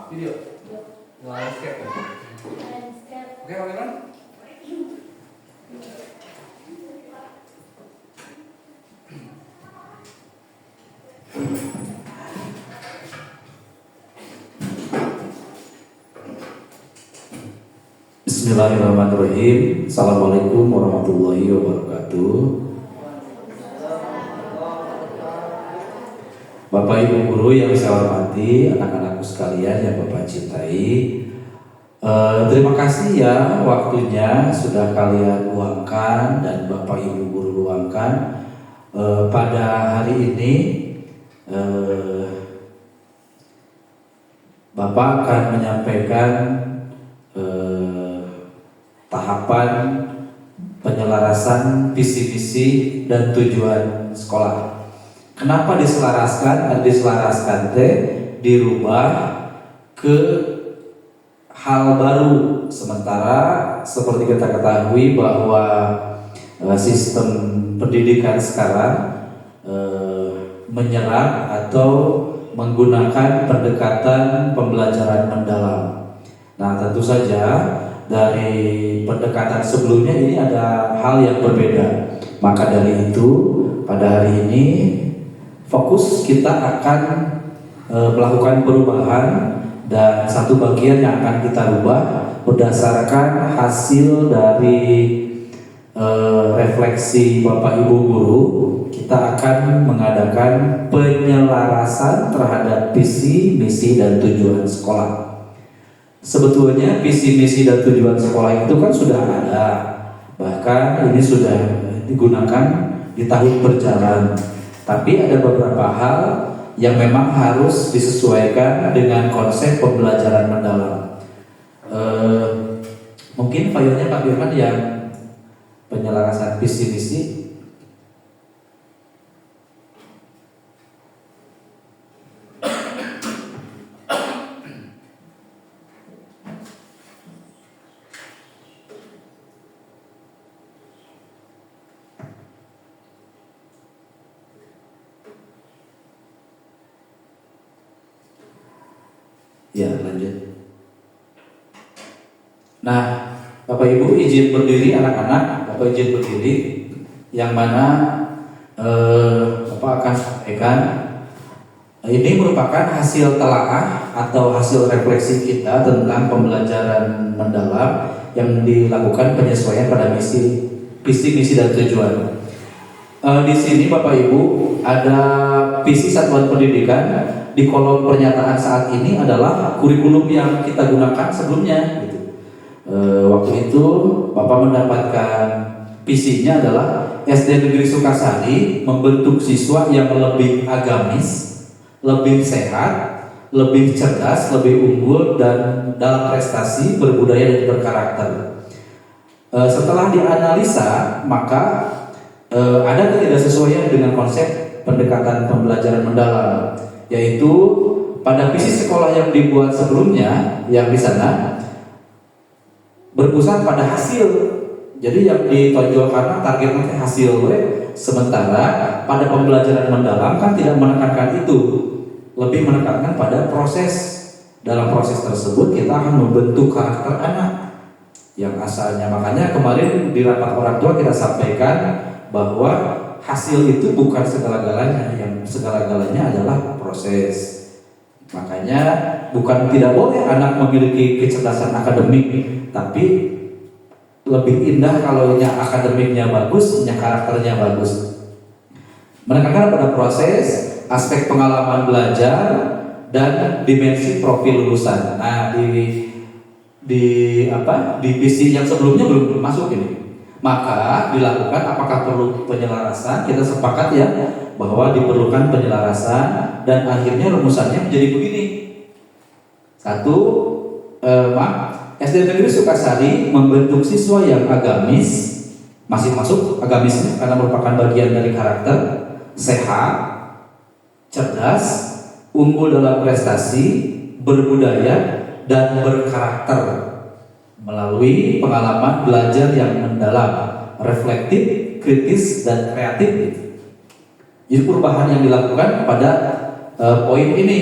Video. Landscape. Oke, bagaimana? Bismillahirrahmanirrahim. Assalamualaikum warahmatullahi wabarakatuh. Bapak Ibu guru yang saya hormati, anak-anakku sekalian yang Bapak cintai, terima kasih ya waktunya sudah kalian luangkan dan Bapak Ibu guru luangkan pada hari ini. Bapak akan menyampaikan tahapan penyelarasan visi misi dan tujuan sekolah. Kenapa diselaraskan? Diselaraskan dirubah ke hal baru. Sementara seperti kita ketahui bahwa sistem pendidikan sekarang menyerap atau menggunakan pendekatan pembelajaran mendalam. Nah, tentu saja dari pendekatan sebelumnya ini ada hal yang berbeda. Maka dari itu pada hari ini fokus kita akan melakukan perubahan, dan satu bagian yang akan kita rubah berdasarkan hasil dari refleksi Bapak Ibu guru. Kita akan mengadakan penyelarasan terhadap visi, misi, dan tujuan sekolah. Sebetulnya visi, misi, dan tujuan sekolah itu kan sudah ada, bahkan ini sudah digunakan di tahun berjalan. Tapi ada beberapa hal yang memang harus disesuaikan dengan konsep pembelajaran mendalam. Mungkin filenya Pak Firman yang penyelarasan visi, misi. Ya, lanjut. Nah, Bapak Ibu izin berdiri, anak-anak, Bapak izin berdiri. Yang mana Bapak akan sampaikan. Ini merupakan hasil telaah atau hasil refleksi kita tentang pembelajaran mendalam yang dilakukan penyesuaian pada misi, visi, misi, dan tujuan. Di sini Bapak Ibu ada visi satuan pendidikan. Di kolom pernyataan saat ini adalah kurikulum yang kita gunakan sebelumnya. Gitu. Waktu itu Bapak mendapatkan visinya adalah SD Negeri Sukasari membentuk siswa yang lebih agamis, lebih sehat, lebih cerdas, lebih unggul dan dalam prestasi, berbudaya dan berkarakter. Setelah dianalisa, maka ada ketidaksesuaian dengan konsep pendekatan pembelajaran mendalam, yaitu pada visi sekolah yang dibuat sebelumnya, yang di sana berpusat pada hasil. Jadi yang ditonjolkan targetnya hasil, sementara pada pembelajaran mendalam kan tidak menekankan itu, lebih menekankan pada proses. Dalam proses tersebut kita akan membentuk karakter anak yang asalnya. Makanya kemarin di rapat orang tua kita sampaikan bahwa hasil itu bukan segala-galanya, yang segala-galanya adalah proses. Makanya bukan tidak boleh anak memiliki kecerdasan akademik, tapi lebih indah kalau akademiknya bagus, karakternya bagus. Menekankan pada proses, aspek pengalaman belajar, dan dimensi profil lulusan. Nah, di visi yang sebelumnya belum masuk ini. Maka dilakukan apakah perlu penyelarasan? Kita sepakat ya bahwa diperlukan penyelarasan, dan akhirnya rumusannya menjadi begini. Satu, SD Negeri Sukasari membentuk siswa yang agamis, masih masuk agamisnya karena merupakan bagian dari karakter, sehat, cerdas, unggul dalam prestasi, berbudaya, dan berkarakter melalui pengalaman belajar yang mendalam, reflektif, kritis, dan kreatif. Jadi perubahan yang dilakukan pada poin ini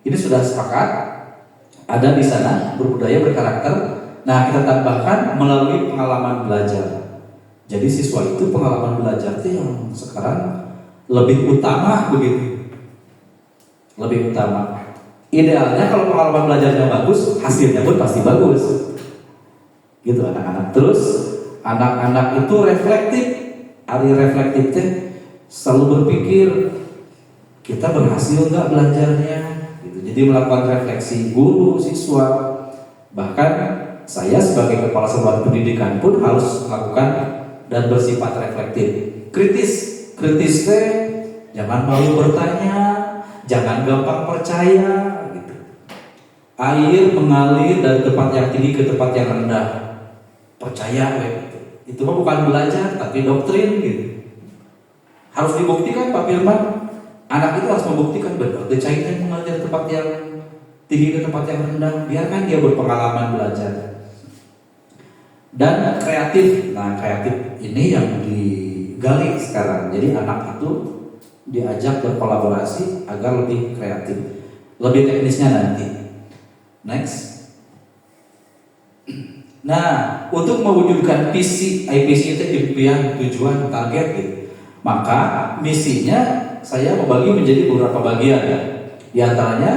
sudah sepakat. ada di sana, berbudaya, berkarakter. Nah, kita tambahkan melalui pengalaman belajar. Jadi siswa itu pengalaman belajar itu yang sekarang lebih utama begitu. Lebih utama. Idealnya kalau pengalaman belajarnya bagus, hasilnya pun pasti bagus. Gitu anak-anak. Terus anak-anak itu reflektif. Ari reflektifnya selalu berpikir kita berhasil nggak belajarnya. Gitu. Jadi melakukan refleksi guru, siswa. Bahkan saya sebagai kepala satuan pendidikan pun harus melakukan dan bersifat reflektif. Kritis jangan malu bertanya, jangan gampang percaya. Gitu. Air mengalir dari tempat yang tinggi ke tempat yang rendah. Percaya, gitu. Itu mah bukan belajar, tapi doktrin. Gitu. Harus dibuktikan, Pak Firman. Anak itu harus membuktikan benar. Cairan mengalir dari tempat yang tinggi ke tempat yang rendah. Biarkan dia berpengalaman belajar. Dan kreatif. Nah, kreatif ini yang digali sekarang. Jadi anak itu diajak berkolaborasi agar lebih kreatif. Lebih teknisnya nanti. Next. Nah, untuk mewujudkan visi, IPC itu impian, tujuan, target gitu. Maka misinya saya membagi menjadi beberapa bagian ya. Di antaranya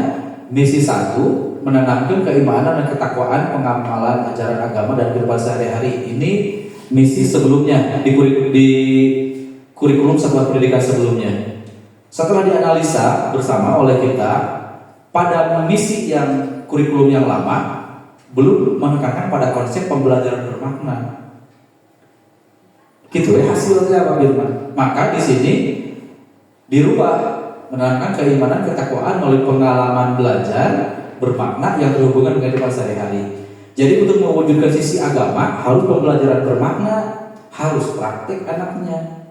misi 1, menanamkan keimanan dan ketakwaan, pengamalan ajaran agama dan kehidupan sehari-hari. Ini misi sebelumnya di kurikulum satuan pendidikan sebelumnya. Setelah dianalisa bersama oleh kita, pada misi yang kurikulum yang lama belum menekankan pada konsep pembelajaran bermakna. Gitu ya hasilnya Pak Firman. Maka di sini dirubah, menanamkan keimanan, ketakwaan melalui pengalaman belajar bermakna yang berhubungan dengan kehidupan sehari-hari. Jadi untuk mewujudkan sisi agama harus pembelajaran bermakna, harus praktik anaknya,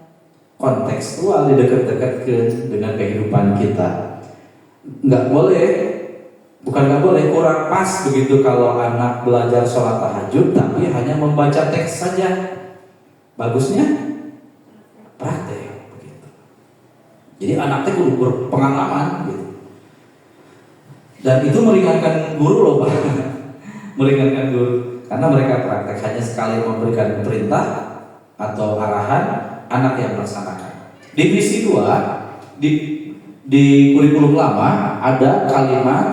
kontekstual, didekat-dekatkan dengan kehidupan kita. Nggak boleh, bukan nggak boleh, kurang pas begitu kalau anak belajar sholat tahajud tapi hanya membaca teks saja. Bagusnya praktek begitu. Jadi anaknya kudu berpengalaman gitu. Dan itu meringankan guru loh Pak. Meringankan guru karena mereka praktek, hanya sekali memberikan perintah atau arahan, anak yang melaksanakan. Di misi 2 di kurikulum lama ada kalimat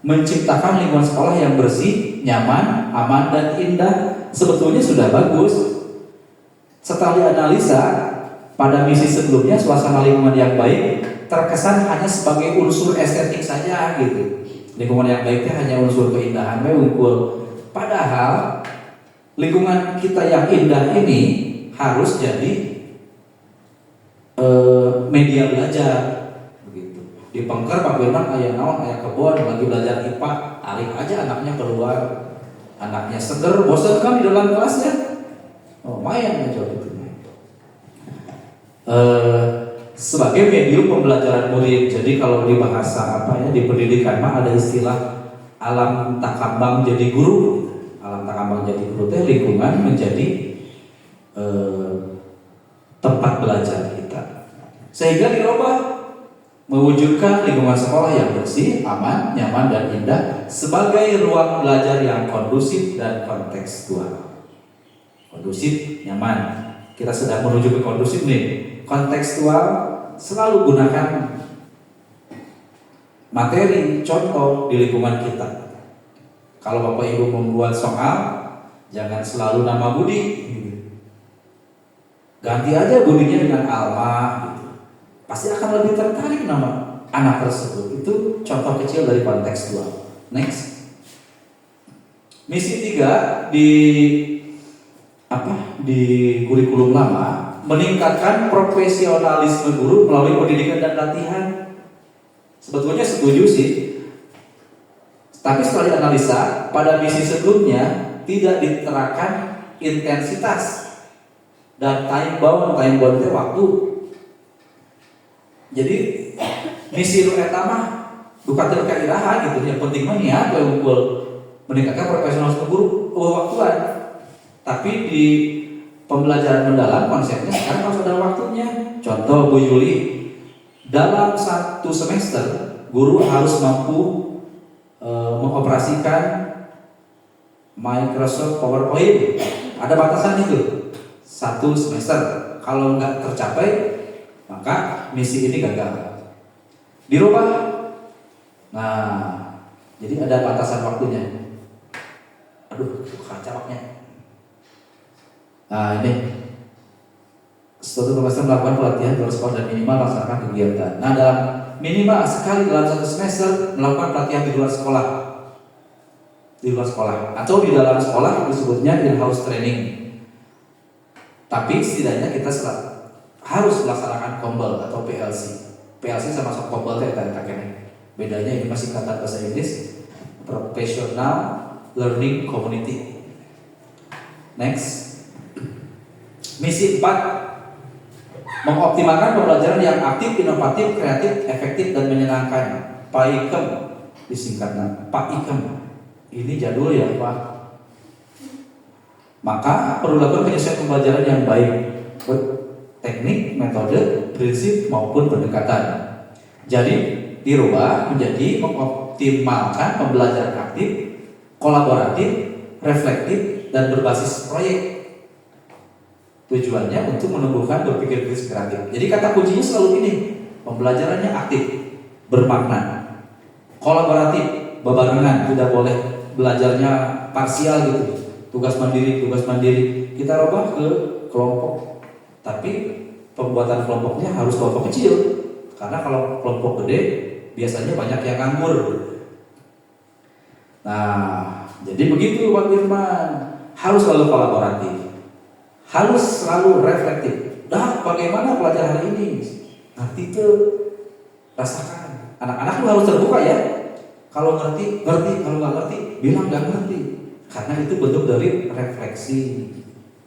menciptakan lingkungan sekolah yang bersih, nyaman, aman dan indah. Sebetulnya sudah bagus. Setelah dianalisa pada misi sebelumnya, suasana lingkungan yang baik terkesan hanya sebagai unsur estetik saja gitu. Lingkungan yang baiknya hanya unsur keindahan unggul. Padahal lingkungan kita yang indah ini harus jadi media belajar begitu. Di Pengker Pak Firman aya naon, aya kebon lagi belajar IPA, tarik aja anaknya keluar. Anaknya seger, bosan kan di dalam kelasnya. Oh, main aja gitu. Sebagai medium pembelajaran murid. Jadi kalau di bahasa di pendidikan mah ada istilah alam takambang jadi guru. Alam takambang jadi guru teh lingkungan menjadi tempat belajar kita. Sehingga dirubah mewujudkan lingkungan sekolah yang bersih, aman, nyaman dan indah sebagai ruang belajar yang kondusif dan kontekstual. Kondusif, nyaman. Kita sedang menuju ke kondusif nih. Kontekstual, selalu gunakan materi, contoh di lingkungan kita. Kalau Bapak Ibu membuat soal, jangan selalu nama Budi. Ganti aja Budinya dengan Alma. Gitu. Pasti akan lebih tertarik nama anak tersebut. Itu contoh kecil dari kontekstual. Next. Misi 3 di kurikulum lama meningkatkan profesionalisme guru melalui pendidikan dan latihan. Sebetulnya setuju sih. Tapi setelah dianalisa, pada misi sebelumnya tidak diterapkan intensitas dan time bound itu waktu. Jadi misi lu eta mah bukan terkait iraha gitu. Yang penting mah niat unggul meningkatkan profesionalisme guru waktuan. Tapi di pembelajaran mendalam konsepnya sekarang harus ada waktunya. Contoh Bu Yuli, dalam 1 semester guru harus mampu mengoperasikan mengoperasikan Microsoft PowerPoint. Ada batasan itu, 1 semester. Kalau nggak tercapai, maka misi ini gagal. Dirubah. Nah, jadi ada batasan waktunya. Aduh, kacapaknya. Nah, ini suatu semester melakukan pelatihan di luar sekolah dan minimal melaksanakan kegiatan. Nah, dalam minimal sekali dalam 1 semester melakukan pelatihan di luar sekolah. Di luar sekolah atau di dalam sekolah disebutnya in-house training. Tapi setidaknya kita harus melaksanakan COMBL atau PLC. PLC sama COMBL itu kayaknya. Bedanya ini masih kata bahasa Inggris, Professional Learning Community. Next. Misi 4, mengoptimalkan pembelajaran yang aktif, inovatif, kreatif, efektif, dan menyenangkan. PAIKEM disingkatnya, PAIKEM. Ini jadul ya Pak. Maka perlu dilakukan penyesuaian pembelajaran yang baik, teknik, metode, prinsip maupun pendekatan. Jadi dirubah menjadi mengoptimalkan pembelajaran aktif, kolaboratif, reflektif, dan berbasis proyek. Tujuannya untuk menumbuhkan berpikir kritis kreatif. Jadi kata kuncinya selalu ini, pembelajarannya aktif, bermakna, kolaboratif, bebarengan, tidak boleh belajarnya parsial gitu, tugas mandiri. Kita rubah ke kelompok, tapi pembuatan kelompoknya harus kelompok kecil, karena kalau kelompok gede biasanya banyak yang nganggur. Nah, jadi begitu Pak Firman, harus selalu kolaboratif, harus selalu reflektif. Nah, bagaimana pelajaran hari ini? Nanti tuh rasakan. Anak-anak tuh harus terbuka ya. Kalau ngerti, kalau nggak ngerti, bilang nggak ngerti. Karena itu bentuk dari refleksi.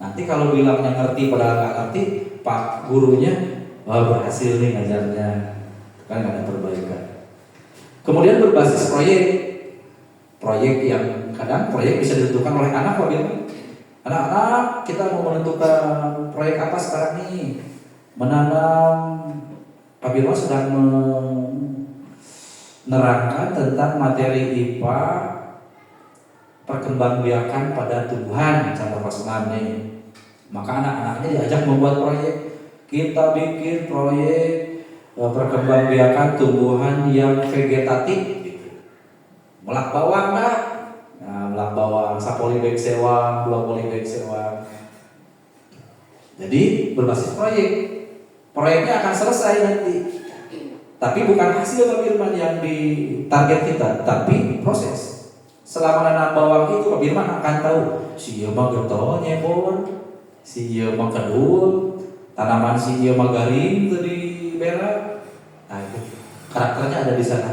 Nanti kalau bilangnya ngerti padahal nggak ngerti, Pak gurunya, wah berhasil nih ngajarnya, kan nggak ada perbaikan. Kemudian berbasis proyek yang kadang proyek bisa ditentukan oleh anak Pak Bima. Anak-anak, kita mau menentukan proyek apa sekarang nih? Menanam. Pak Bima sedang menerangkan tentang materi IPA, perkembangbiakan pada tumbuhan, contoh Pak Sunan nih. Maka anak-anaknya diajak membuat proyek. Kita bikin proyek perkembangbiakan tumbuhan yang vegetatif gitu. Melak bawang dah. Nah, melak bawang, sapoli beg sewang, dua poli beg sewang. Jadi berbasis proyek. Proyeknya akan selesai nanti. Tapi bukan hasil Pak Firman yang ditarget kita, tapi proses. Selama nanam bawang itu Pak Firman akan tahu si ieu mah getol nyebon, si ieu mah kedul, tanaman si ieu mah garing teu dibera. Nah, itu karakternya ada di sana.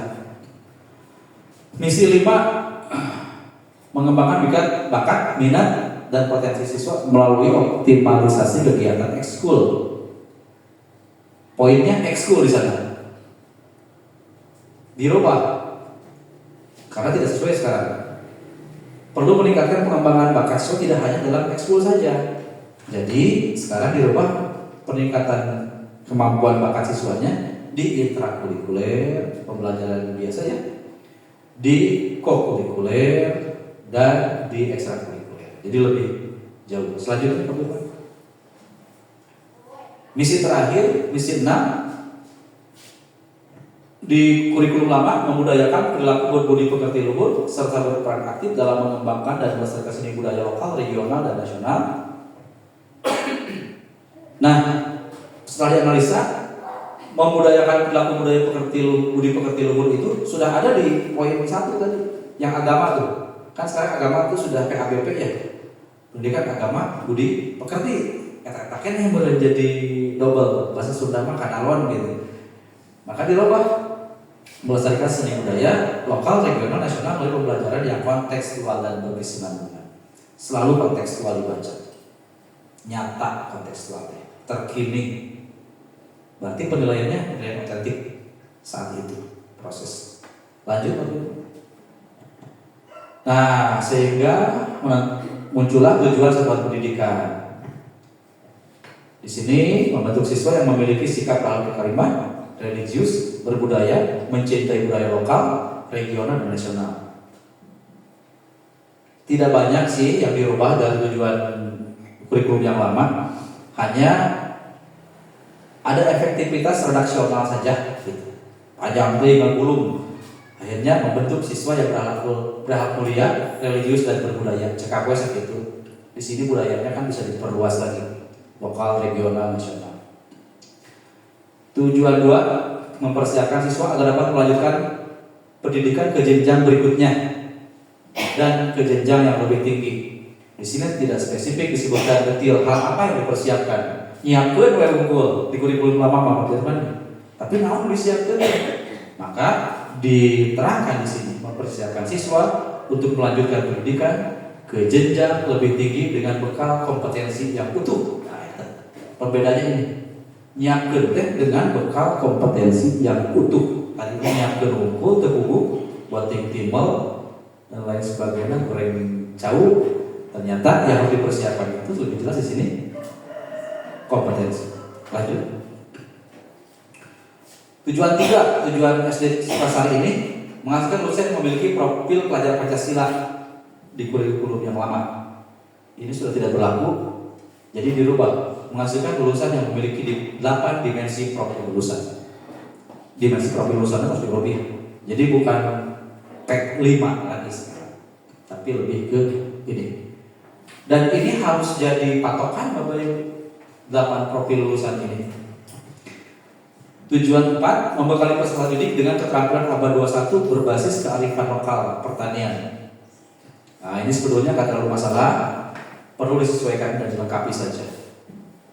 Misi 5, mengembangkan bakat, minat, dan potensi siswa melalui optimalisasi kegiatan ekskul. Poinnya ekskul di sana dirubah karena tidak sesuai sekarang. Perlu meningkatkan pengembangan bakat siswa tidak hanya dalam ekskul saja. Jadi sekarang dirubah peningkatan kemampuan bakat siswanya di intrakurikuler, pembelajaran biasa ya, di kokurikuler, dan di ekstrakurikuler. Jadi lebih jauh. Selanjutnya Pak Bapak. Misi terakhir, misi 6, di kurikulum lama membudayakan perilaku berbudi pekerti luhur serta berperan aktif dalam mengembangkan dan melestarikan seni budaya lokal, regional, dan nasional. Nah, setelah dianalisa, membudayakan perilaku budaya budi pekerti luhur itu sudah ada di poin 1 tadi, yang agama tuh. Kan sekarang agama tuh sudah PABP ya, pendidikan agama budi pekerti. Kata-kata yang boleh jadi double bahasa Sunda mah kanalon gitu. Maka dirubah melestarikan seni budaya lokal, regional, nasional melalui pembelajaran yang kontekstual dan berkesinambungan. Selalu kontekstual dibaca, nyata kontekstual, terkini. Berarti penilaiannya penilaian otentik saat itu proses. Lanjut Pak. Nah, sehingga muncullah tujuan satuan pendidikan. Di sini membentuk siswa yang memiliki sikap akhlak karimah, religius, berbudaya, mencintai budaya lokal, regional, dan nasional. Tidak banyak sih yang dirubah dari tujuan kurikulum yang lama, hanya ada efektivitas redaksional saja gitu. Panjang dengan gulung, akhirnya membentuk siswa yang berakhlak mulia, religius dan berbudaya. CKW seperti itu. Di sini budayanya kan bisa diperluas lagi, lokal, regional, nasional. Tujuan 2, mempersiapkan siswa agar dapat melanjutkan pendidikan ke jenjang berikutnya dan ke jenjang yang lebih tinggi. Di sini tidak spesifik disebutkan detail hal apa yang dipersiapkan. Nyiapkeun we unggul di kurikulum lama Mama Firman. Tapi naon disiapkeun? Maka diterangkan di sini mempersiapkan siswa untuk melanjutkan pendidikan ke jenjang lebih tinggi dengan bekal kompetensi yang utuh. Nah, perbedaannya ini. Nyiapkeun teh dengan bekal kompetensi yang utuh. Tadi nyiapkeun unggul teu bubuk buat timel dan lain sebagainya, goreng jauh. Ternyata yang harus dipersiapkan itu lebih jelas di sini kompetensi. Lanjut. Tujuan 3, tujuan SD pasar ini menghasilkan lulusan yang memiliki profil pelajar Pancasila di kurikulum yang lama. Ini sudah tidak berlaku, jadi dirubah, menghasilkan lulusan yang memiliki 8 dimensi profil lulusan. Dimensi profil lulusan harus dirubah. Jadi bukan PEK 5 lagi sekarang, tapi lebih ke ini. Dan ini harus jadi patokan Bapak Ibu, 8 profil lulusan ini. Tujuan 4, membekali peserta didik dengan keterampilan abad 21 berbasis kearifan lokal pertanian. Nah, ini sebetulnya nggak terlalu masalah, perlu disesuaikan dan dilengkapi saja.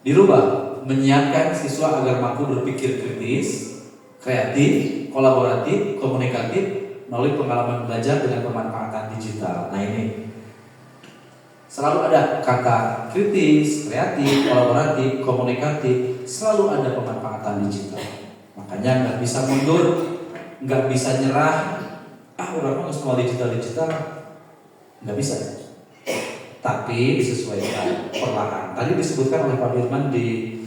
Dirubah, menyiapkan siswa agar mampu berpikir kritis, kreatif, kolaboratif, komunikatif melalui pengalaman belajar dengan pemanfaatan digital. Nah ini selalu ada kata kritis, kreatif, kolaboratif, komunikatif, selalu ada pemanfaatan digital. Makanya nggak bisa mundur, nggak bisa nyerah. Orang mah semua digital, nggak bisa. Tapi disesuaikan perlahan. Tadi disebutkan oleh Pak Firman di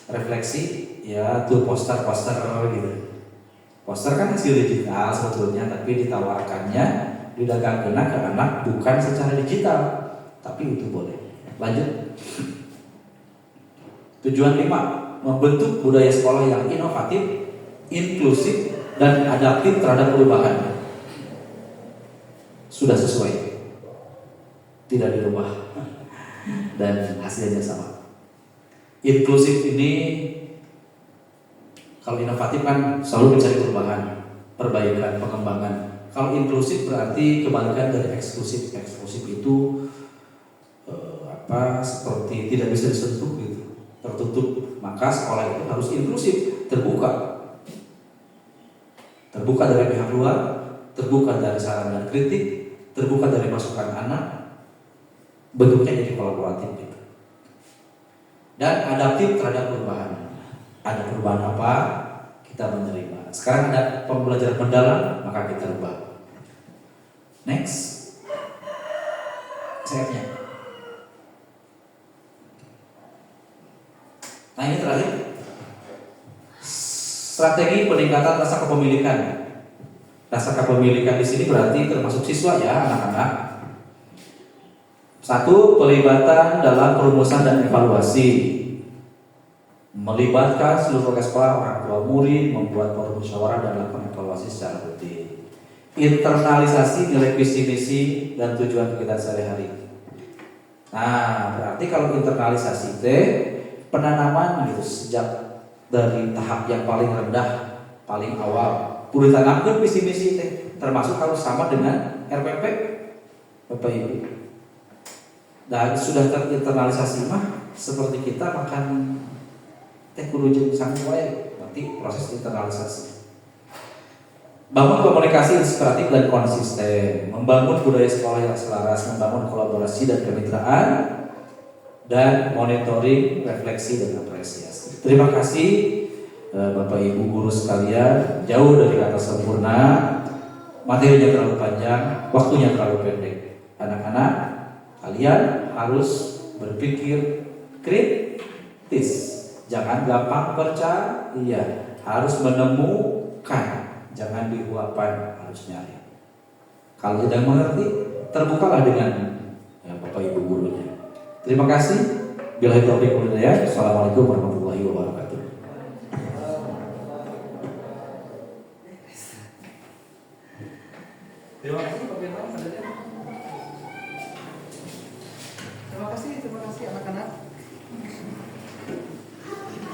refleksi, ya tuh poster gitu. Poster kan hasil digital sebetulnya, tapi ditawarkannya didagangkeun ke anak bukan secara digital. Tapi itu boleh. Lanjut. Tujuan 5, membentuk budaya sekolah yang inovatif, inklusif, dan adaptif terhadap perubahan. Sudah sesuai, tidak dirubah, dan hasilnya sama. Inklusif ini, kalau inovatif kan selalu mencari perubahan, perbaikan, pengembangan. Kalau inklusif berarti kebalikan dari eksklusif. Eksklusif itu seperti tidak bisa disentuh gitu, tertutup. Maka sekolah itu harus inklusif, terbuka dari pihak luar, terbuka dari saran dan kritik, terbuka dari masukan anak, bentuknya jadi kolaboratif gitu. Dan adaptif terhadap perubahan. Ada perubahan apa, kita menerima. Sekarang ada pembelajaran mendalam, maka kita rubah. Next, slide-nya. Nah ini terakhir, strategi peningkatan rasa kepemilikan. Rasa kepemilikan di sini berarti termasuk siswa ya, anak-anak. 1, pelibatan dalam perumusan dan evaluasi. Melibatkan seluruh sekolah, orang tua murid, membuat forum musyawarah dan melakukan evaluasi secara rutin. Internalisasi nilai visi misi dan tujuan kegiatan sehari-hari. Nah, berarti kalau internalisasi itu penanaman gitu sejak dari tahap yang paling rendah, paling awal. Kudu ditanamkeun visi misi teh, termasuk harus sama dengan RPP, Bapak Ibu. Dan sudah terinternalisasi mah seperti kita makan teh kudu jeung sanggup wae, berarti proses internalisasi. Bangun komunikasi inspiratif dan konsisten, membangun budaya sekolah yang selaras, membangun kolaborasi dan kemitraan, dan monitoring, refleksi dan apresiasi. Terima kasih Bapak Ibu guru sekalian. Jauh dari kata sempurna, materinya terlalu panjang, waktunya terlalu pendek. Anak-anak, kalian harus berpikir kritis, jangan gampang percaya, harus menemukan, jangan diuapkan, harus nyari. Kalau tidak mengerti, terbukalah dengan Bapak Ibu gurunya. Terima kasih. Billahi taufiq wal hidayah. Assalamualaikum warahmatullahi wabarakatuh. Terima kasih Pak Firman. Terima kasih anak-anak.